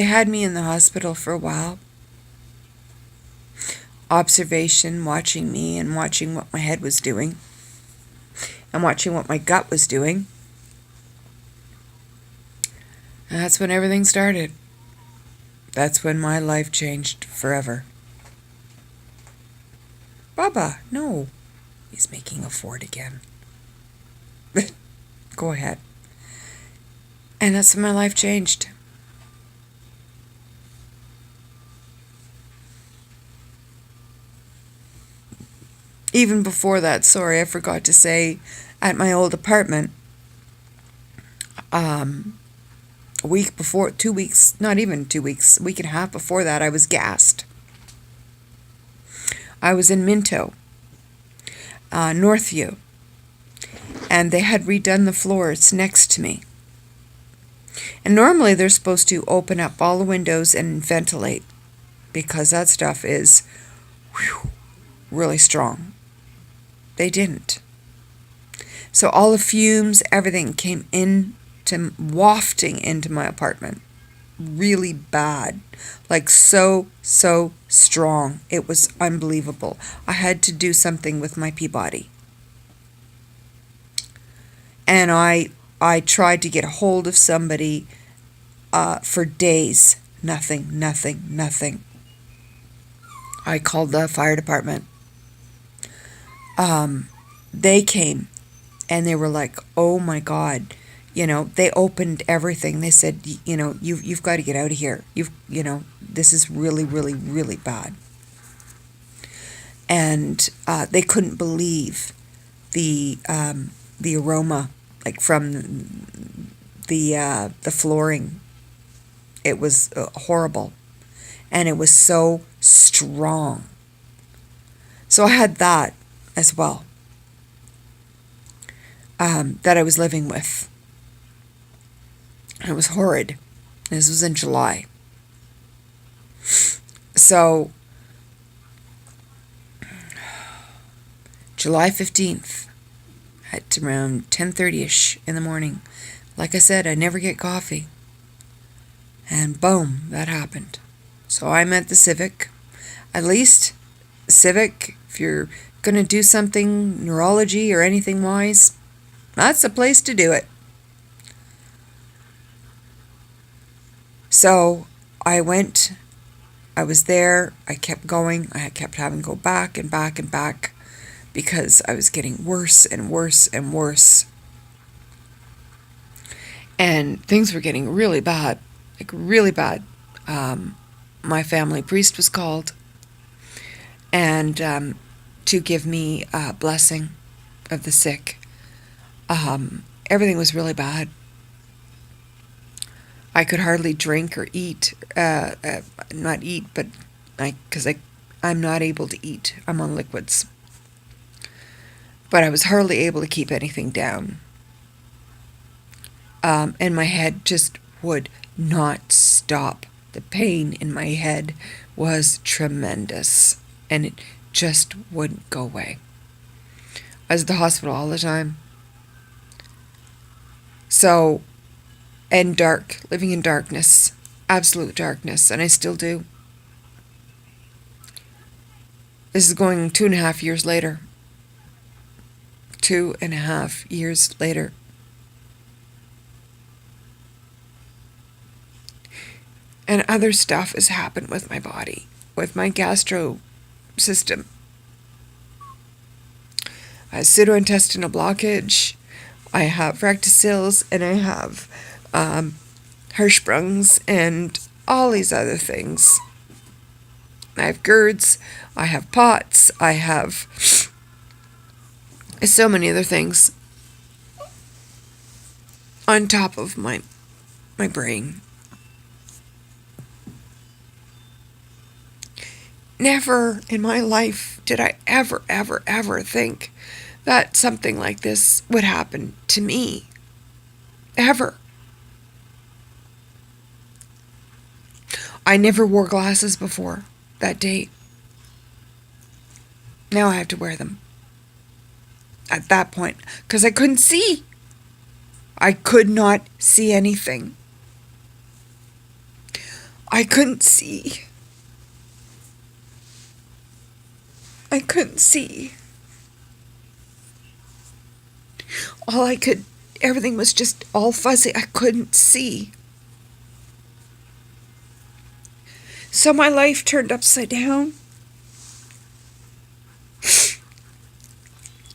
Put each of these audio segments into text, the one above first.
they had me in the hospital for a while. Observation, watching me and watching what my head was doing and watching what my gut was doing. And that's when everything started. That's when my life changed forever. Baba, no. He's making a fort again. Go ahead. And that's when my life changed. Even before that, sorry, I forgot to say, at my old apartment, a week before, 2 weeks, not even 2 weeks, a week and a half before that, I was gassed. I was in Minto, Northview, and they had redone the floors next to me. And normally they're supposed to open up all the windows and ventilate, because that stuff is really strong. They didn't. So all the fumes, everything came wafting into my apartment. Really bad. Like so strong. It was unbelievable. I had to do something with my Peabody. And I tried to get a hold of somebody for days. Nothing. I called the fire department. They came and they were like, oh my God, they opened everything. They said, you've got to get out of here. This is really bad. And they couldn't believe the aroma, like from the flooring. It was horrible, and it was so strong. So I had that as well, that I was living with. It was horrid. This was in July. So, July 15th, at around 10:30ish in the morning. Like I said, I never get coffee. And boom, that happened. So I'm at the Civic. At least, Civic, if you're going to do something neurology or anything wise, that's the place to do it. So I went, I was there, I kept going, I kept having to go back and back because I was getting worse and worse and worse. And things were getting really bad, like really bad. My family priest was called, and to give me a blessing of the sick. Everything was really bad. I could hardly drink or eat, not eat, but because I'm not able to eat. I'm on liquids. But I was hardly able to keep anything down. And my head just would not stop. The pain in my head was tremendous, and it just wouldn't go away. I was at the hospital all the time. So, and living in darkness, absolute darkness, and I still do. This is going 2.5 years later. 2.5 years later. And other stuff has happened with my body, with my gastro system. I have pseudointestinal blockage, I have rectocils, and I have Hirschsprungs, and all these other things. I have GERDs, I have POTS, I have so many other things on top of my brain. Never in my life did I ever think that something like this would happen to me. Ever. I never wore glasses before that date. Now I have to wear them. At that point, because I couldn't see. I could not see anything. I couldn't see. I couldn't see. Everything was just all fuzzy. I couldn't see. So my life turned upside down.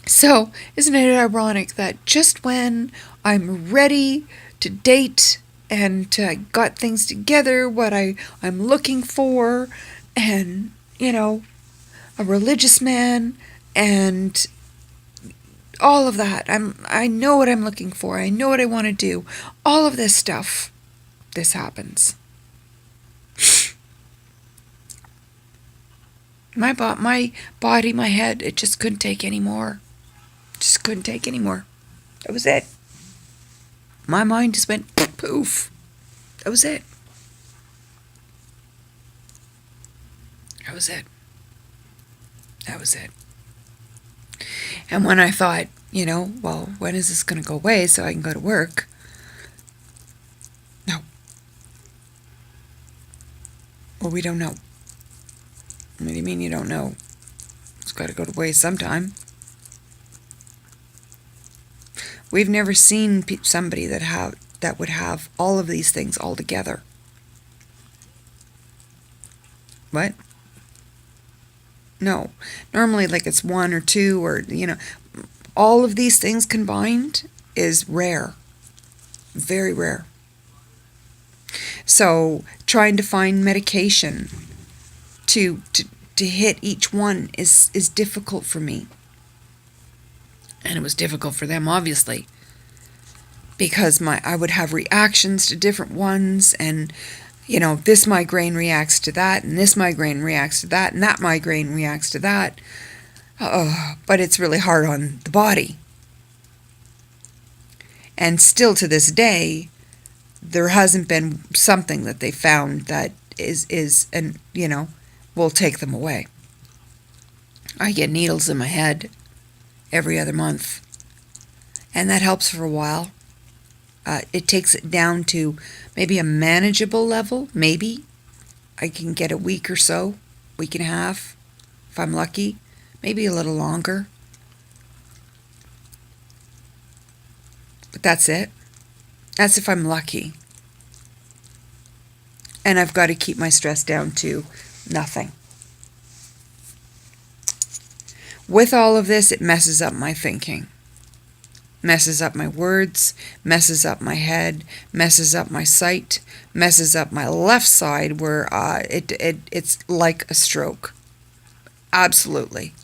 So, isn't it ironic that just when I'm ready to date and got things together, what I'm looking for, and, a religious man, and all of that, I know what I'm looking for, I know what I want to do, all of this stuff, this happens. My body, my head, it just couldn't take any more. Just couldn't take any more. That was it. My mind just went poof. That was it. That was it. That was it. And when I thought, well, when is this going to go away so I can go to work? No. Well, we don't know. What do you mean you don't know? It's got to go away sometime. We've never seen somebody that would have all of these things all together. What? No. Normally, like, it's one or two, or, all of these things combined is rare. Very rare. So, trying to find medication to hit each one is difficult for me. And it was difficult for them, obviously, because I would have reactions to different ones, and this migraine reacts to that, and this migraine reacts to that, and that migraine reacts to that. But it's really hard on the body. And still to this day, there hasn't been something that they found that is and will take them away. I get needles in my head every other month, and that helps for a while. It takes it down to maybe a manageable level. Maybe I can get a week or so, week and a half, if I'm lucky, maybe a little longer. But that's it. That's if I'm lucky. And I've got to keep my stress down to nothing. With all of this, it messes up my thinking. Messes up my words, messes up my head, messes up my sight, messes up my left side where it's like a stroke. Absolutely.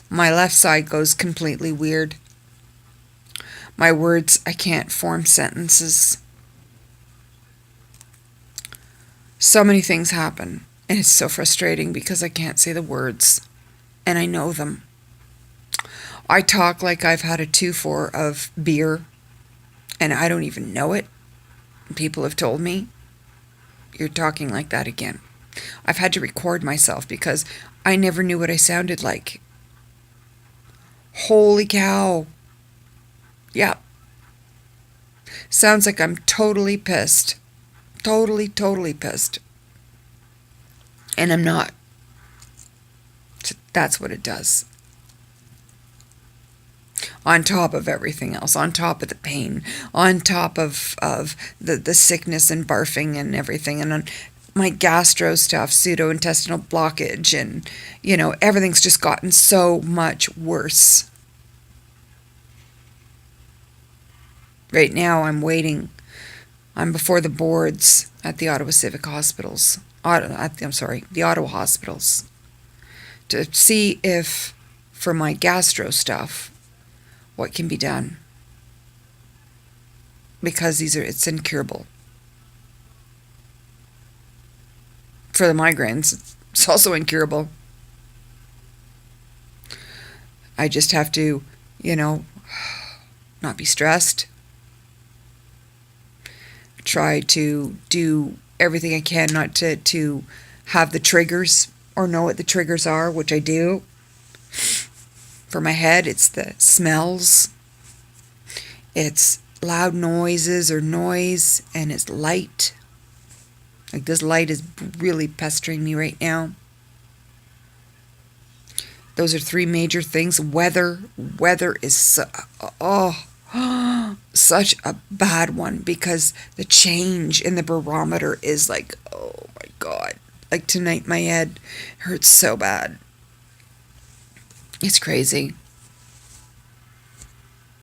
My left side goes completely weird. My words, I can't form sentences. So many things happen, and it's so frustrating because I can't say the words, and I know them. I talk like I've had a 2-4 of beer, and I don't even know it. People have told me, you're talking like that again. I've had to record myself because I never knew what I sounded like. Holy cow. Yeah. Sounds like I'm totally pissed. Totally pissed. And I'm not. That's what it does. On top of everything else, on top of the pain, on top of the sickness and barfing and everything, and on my gastro stuff, pseudo-intestinal blockage, and, everything's just gotten so much worse. Right now, I'm waiting. I'm before the boards at the Ottawa Civic Hospitals, the Ottawa Hospitals, to see if, for my gastro stuff, what can be done, because it's incurable. For the migraines, it's also incurable. I just have to, not be stressed. Try to do everything I can not to have the triggers or know what the triggers are, which I do. For my head, it's the smells, it's loud noises or noise, and it's light. Like, this light is really pestering me right now. Those are three major things. Weather is such a bad one, because the change in the barometer is like, oh my God. Like tonight, my head hurts so bad. It's crazy.